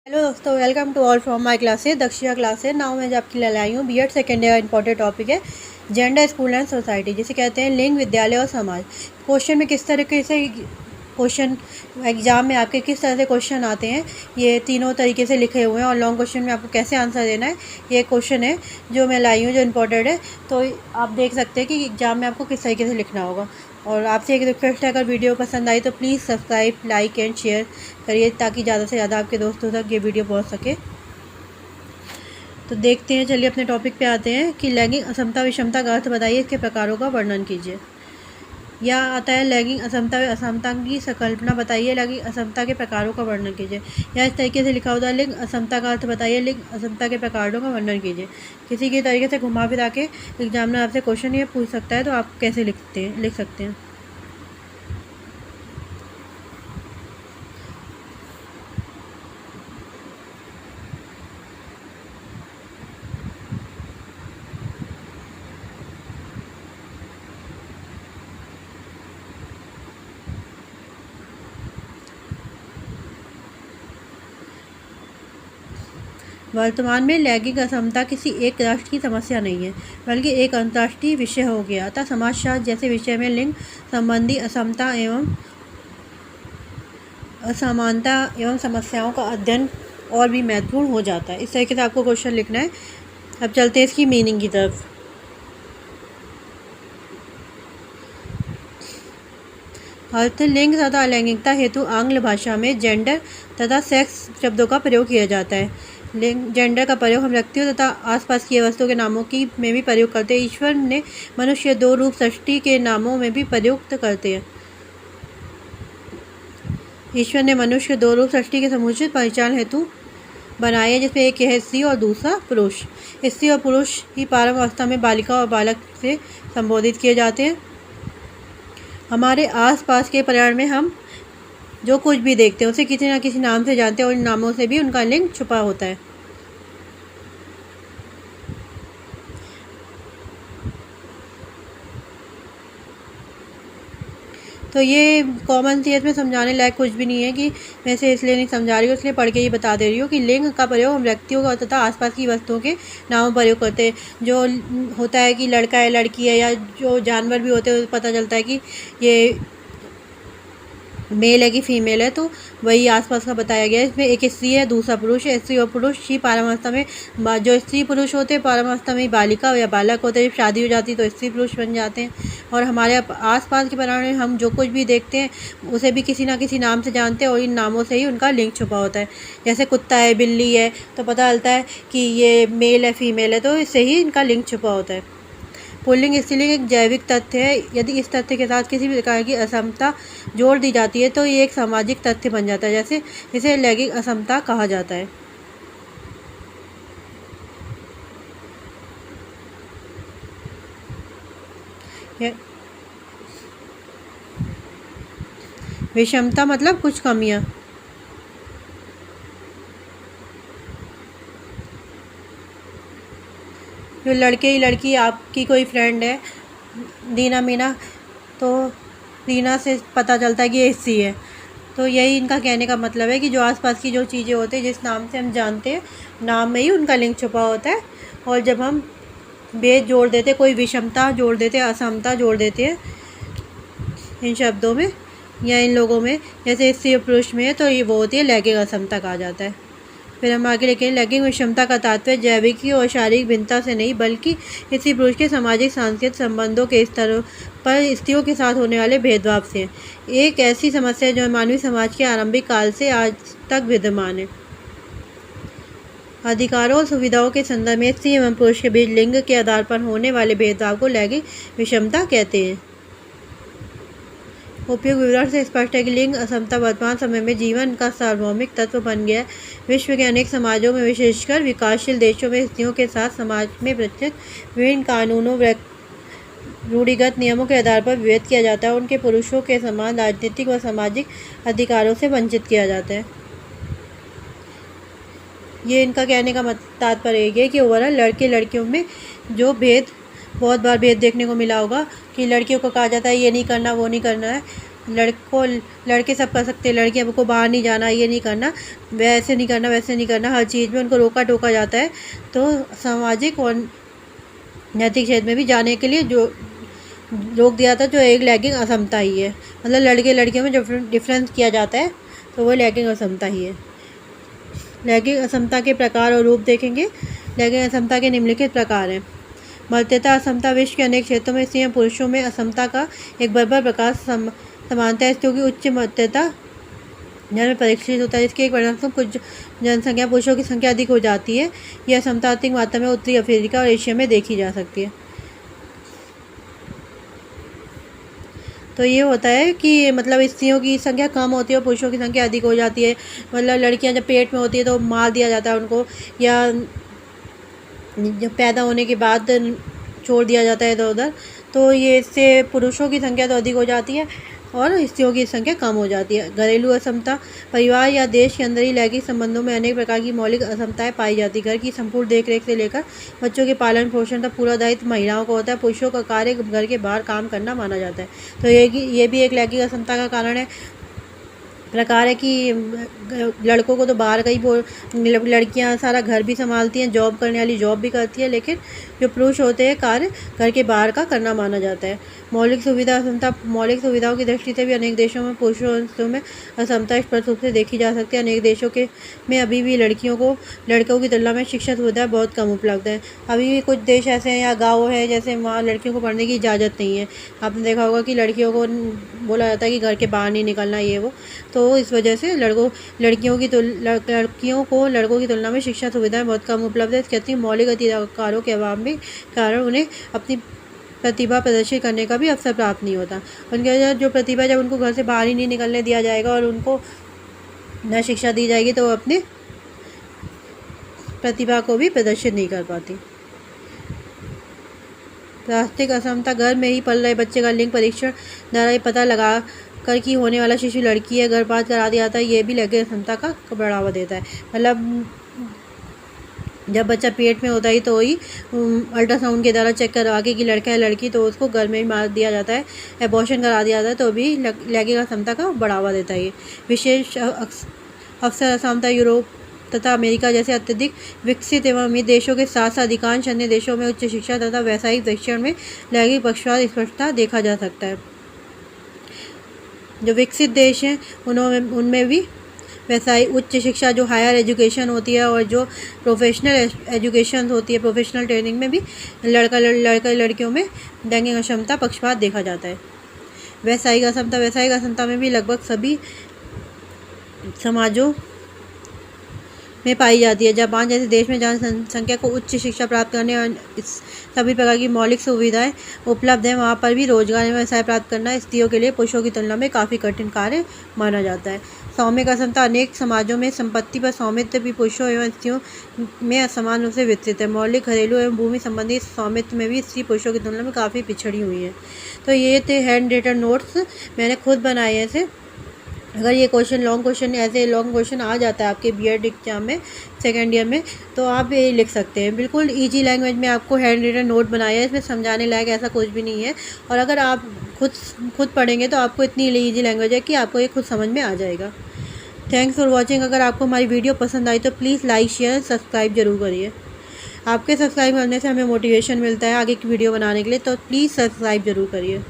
Hello दोस्तों, welcome to all from my classes Dakshiya classes. Now मैं आपके लिए लाई हूँ BEd second year important topic है जेंडर, स्कूल एंड सोसाइटी, जिसे कहते हैं लिंग, विद्यालय और समाज। क्वेश्चन में किस तरीके से क्वेश्चन एग्जाम में आपके किस तरह से क्वेश्चन आते हैं, ये तीनों तरीके से लिखे हुए हैं और लॉन्ग क्वेश्चन में आपको कैसे आंसर देना है, ये क्वेश्चन है जो मैं लाई हूँ जो इम्पोर्टेंट है। तो आप देख सकते हैं कि एग्जाम में आपको किस तरीके से लिखना होगा। और आपसे एक रिक्वेस्ट है, अगर वीडियो पसंद आई तो please subscribe, like and share करिए ताकि ज़्यादा से ज़्यादा आपके दोस्तों तक ये वीडियो पहुंच सके। तो देखते हैं, चलिए अपने टॉपिक पे आते हैं कि लैंगिक असमता विषमता का अर्थ बताइए, इसके प्रकारों का वर्णन कीजिए। या आता है लैंगिक असमता व असमता की संकल्पना बताइए, लैंगिक असमता के प्रकारों का वर्णन कीजिए। या इस तरीके से लिखा होता है लिंग असमता का अर्थ बताइए, लिंग असमता के प्रकारों का वर्णन कीजिए। किसी के तरीके से घुमा फिरा के एग्जामिनर आपसे क्वेश्चन ये पूछ सकता है तो आप कैसे लिख सकते हैं। वर्तमान में लैंगिक असमता किसी एक राष्ट्र की समस्या नहीं है, बल्कि एक अंतर्राष्ट्रीय विषय हो गया। अतः समाजशास्त्र जैसे विषय में लिंग संबंधी असमता एवं असमानता एवं समस्याओं का अध्ययन और भी महत्वपूर्ण हो जाता है। इस तरीके से आपको क्वेश्चन लिखना है। अब चलते हैं इसकी मीनिंग की तरफ। अर्थ लिंग तथा अलैंगिकता हेतु आंग्ल भाषा में जेंडर तथा सेक्स शब्दों का प्रयोग किया जाता है। लिंग जेंडर का प्रयोग हम व्यक्तियों तथा आसपास की वस्तुओं के नामों की में भी प्रयोग करते हैं। ईश्वर ने मनुष्य दो रूप सृष्टि के नामों में भी प्रयुक्त करते हैं। ईश्वर ने मनुष्य दो रूप सृष्टि के समुचित पहचान हेतु बनाए, जिसमें एक है स्त्री और दूसरा पुरुष। स्त्री और पुरुष ही प्रारंभ अवस्था में बालिका और बालक से संबोधित किए जाते हैं। हमारे आसपास के पर्यावरण में हम जो कुछ भी देखते हैं उसे किसी न किसी नाम से जानते हैं और इन नामों से भी उनका लिंग छुपा होता है। तो ये कॉमन सेंस में समझाने लायक कुछ भी नहीं है कि मैं इसे इसलिए नहीं समझा रही हूँ, इसलिए पढ़ के ही बता दे रही हूँ कि लिंग का प्रयोग हम व्यक्तियों का तथा आसपास की वस्तुओं के नामों प्रयोग करते हैं। जो होता है कि लड़का है, लड़की है, या जो जानवर भी होते हैं पता चलता है कि ये मेल है कि फीमेल है, तो वही आसपास का बताया गया है। इसमें एक स्त्री है, दूसरा पुरुष है। स्त्री और पुरुष ही प्रारंभावस्था में, जो स्त्री पुरुष होते हैं प्रारंभावस्था में बालिका या बालक होते हैं। जब शादी हो जाती है तो स्त्री पुरुष बन जाते हैं। और हमारे आसपास के पर्यावरण में हम जो कुछ भी देखते हैं उसे भी किसी ना किसी नाम से जानते हैं और इन नामों से ही उनका लिंग छुपा होता है। जैसे कुत्ता है, बिल्ली है, तो पता चलता है कि ये मेल है, फीमेल है, तो इससे ही इनका लिंग छुपा होता है। पुल्लिंग स्त्रीलिंग एक जैविक तथ्य है। यदि इस तथ्य के साथ किसी भी प्रकार की असमता जोड़ दी जाती है तो ये एक सामाजिक तथ्य बन जाता है, जैसे इसे लैंगिक असमता कहा जाता है। विषमता मतलब कुछ कमियां। जो लड़के ही लड़की, आपकी कोई फ्रेंड है दीना मीना, तो रीना से पता चलता है कि ये स्त्री है। तो यही इनका कहने का मतलब है कि जो आसपास की जो चीज़ें होती हैं जिस नाम से हम जानते हैं, नाम में ही उनका लिंग छुपा होता है। और जब हम भेद जोड़ देते हैं, कोई विषमता जोड़ देते हैं, असमता जोड़ देते हैं इन शब्दों में या इन लोगों में, जैसे स्त्री और पुरुष में है, तो ये वो होती है लैंगिक असमता कहा जाता है। फिर हम आगे लिखेंगे लैंगिक विषमता का तात्पर्य जैविकी और शारीरिक भिन्नता से नहीं, बल्कि स्त्री पुरुष के सामाजिक सांस्कृतिक संबंधों के स्तरों पर स्त्रियों के साथ होने वाले भेदभाव से है। एक ऐसी समस्या जो मानवीय समाज के आरंभिक काल से आज तक विद्यमान है। अधिकारों और सुविधाओं के संदर्भ में स्त्री एवं पुरुष के बीच लिंग के आधार पर होने वाले भेदभाव को लैंगिक विषमता कहते हैं। उपयुक्त विवरण से स्पष्ट है कि लिंग असमता वर्तमान समय में जीवन का सार्वभौमिक तत्व बन गया है। विश्व के अनेक समाजों में, विशेषकर विकासशील देशों में, स्त्रियों के साथ समाज में प्रचलित विभिन्न कानूनों, रूढ़िगत नियमों के आधार पर विभेद किया जाता है। उनके पुरुषों के समान राजनीतिक व सामाजिक अधिकारों से वंचित किया जाता है। ये इनका कहने का तात्पर्य है कि ओवरऑल लड़के लड़कियों में जो भेद, बहुत बार भेद देखने को मिला होगा कि लड़कियों को कहा जाता है ये नहीं करना, वो नहीं करना है, लड़के सब कर सकते हैं, लड़कियों को बाहर नहीं जाना, ये नहीं करना, वैसे नहीं करना, वैसे नहीं करना, हर चीज़ में उनको रोका टोका जाता है। तो सामाजिक और नैतिक क्षेत्र में भी जाने के लिए जो रोक दिया था, जो एक लैंगिक असमता ही है। मतलब लड़के लड़कियों में जो डिफरेंस किया जाता है, तो वो लैंगिक असमता ही है। लैंगिक असमता के प्रकार और रूप देखेंगे। लैंगिक असमता के निम्नलिखित प्रकार हैं। मर्त्यता असमता विश्व के अनेक क्षेत्रों में स्त्रियों पुरुषों में असमता का एक बराबर प्रकार समानता है। स्त्रियों की उच्च मर्त्यता जन्म में परीक्षित होता है, जिसके एक परिणामस्वरूप कुछ जनसंख्या पुरुषों की संख्या अधिक हो जाती है। यह असमता अधिक मात्रा में उत्तरी अफ्रीका और एशिया में देखी जा सकती है। तो ये होता है कि मतलब स्त्रियों की संख्या कम होती है और पुरुषों की संख्या अधिक हो जाती है। मतलब लड़कियां जब पेट में होती है तो मार दिया जाता है उनको, या जब पैदा होने के बाद छोड़ दिया जाता है इधर उधर। तो ये इससे पुरुषों की संख्या तो अधिक हो जाती है और स्त्रियों की संख्या कम हो जाती है। घरेलू असमता। परिवार या देश के अंदर ही लैंगिक संबंधों में अनेक प्रकार की मौलिक असमताएं पाई जाती है। घर की संपूर्ण देखरेख से लेकर बच्चों के पालन पोषण तक पूरा दायित्व महिलाओं को होता है। पुरुषों का कार्य घर के बाहर काम करना माना जाता है। तो ये भी एक लैंगिक असमता का कारण है, प्रकार है कि लड़कों को तो बाहर का ही लड़कियां सारा घर भी संभालती हैं, जॉब करने वाली जॉब भी करती है, लेकिन जो पुरुष होते हैं कार्य घर के बाहर का करना माना जाता है। मौलिक सुविधा असमता। मौलिक सुविधाओं की दृष्टि से भी अनेक देशों में पुरुषों और स्त्रियों में असमता स्पष्ट रूप से देखी जा सकती है। अनेक देशों में अभी भी लड़कों की तुलना में शिक्षा सुविधा बहुत कम उपलब्ध है। अभी भी कुछ देश ऐसे हैं या गाँव है जैसे वहाँ लड़कियों को पढ़ने की इजाज़त नहीं है। आपने देखा होगा कि लड़कियों को बोला जाता है कि घर के बाहर नहीं निकलना, ये वो। तो इस वजह से लड़कियों को लड़कों की तुलना में शिक्षा सुविधाएं बहुत कम उपलब्ध है। इसके अतिरिक्त मौलिक अधिकारों के अभाव में कारण उन्हें अपनी प्रतिभा प्रदर्शित करने का भी अवसर प्राप्त नहीं होता। उनके जो प्रतिभा, जब उनको घर से बाहर ही नहीं निकलने दिया जाएगा और उनको न शिक्षा दी जाएगी, तो वो अपनी प्रतिभा को भी प्रदर्शित नहीं कर पाती। प्राथमिक असमता। घर में ही पल रहे बच्चे का लिंग परीक्षण द्वारा ये पता लगा कर की होने वाला शिशु लड़की है, गर्भपात करा दिया जाता है। ये भी लैंगिक असमता का बढ़ावा देता है। मतलब जब बच्चा पेट में होता है तो ही अल्ट्रासाउंड के द्वारा चेक करवा के कि लड़का है लड़की, तो उसको घर में ही मार दिया जाता है, एबॉर्शन करा दिया जाता है, तो भी लैंगिक असमता का बढ़ावा देता है। ये विशेष अवसर असमता। यूरोप तथा अमेरिका जैसे अत्यधिक विकसित एवं अमीर देशों के साथ साथ अधिकांश अन्य देशों में उच्च शिक्षा तथा व्यावसायिक शिक्षण में लैंगिक पक्षपात स्पष्टता देखा जा सकता है। जो विकसित देश हैं उनमें भी वैसा उच्च शिक्षा, जो हायर एजुकेशन होती है और जो प्रोफेशनल एजुकेशन होती है, प्रोफेशनल ट्रेनिंग में भी लड़कियों में लैंगिक असमता पक्षपात देखा जाता है। वैश्विक असमता। वैश्विक असमता में भी लगभग सभी समाजों में पाई जाती है। जापान जैसे देश में जहाँ जनसंख्या को उच्च शिक्षा प्राप्त करने और सभी प्रकार की मौलिक सुविधाएं उपलब्ध हैं, वहाँ पर भी रोजगार एवं व्यवसाय प्राप्त करना स्त्रियों के लिए पुरुषों की तुलना में काफ़ी कठिन कार्य माना जाता है। स्वामिक असमता। अनेक समाजों में संपत्ति पर स्वामित्व भी पुरुषों एवं स्त्रियों में असमान रूप से विस्तृत है। मौलिक घरेलू एवं भूमि संबंधी स्वामित्व में भी स्त्री पुरुषों की तुलना में काफ़ी पिछड़ी हुई है। तो ये थे हैंड रिटन नोट्स, मैंने खुद बनाए हैं इसे। अगर ये ऐसे लॉन्ग क्वेश्चन आ जाता है आपके बीएड एग्जाम में सेकेंड ईयर में, तो आप ये लिख सकते हैं। बिल्कुल इजी लैंग्वेज में आपको हैंड रिटन नोट बनाया है, इसमें समझाने लायक ऐसा कुछ भी नहीं है। और अगर आप खुद पढ़ेंगे तो आपको इतनी इजी लैंग्वेज है कि आपको ये खुद समझ में आ जाएगा। Thanks for watching. अगर आपको हमारी वीडियो पसंद आई तो प्लीज़ लाइक शेयर सब्सक्राइब जरूर करिए। आपके सब्सक्राइब करने से हमें मोटिवेशन मिलता है आगे की वीडियो बनाने के लिए, तो प्लीज़ सब्सक्राइब जरूर करिए।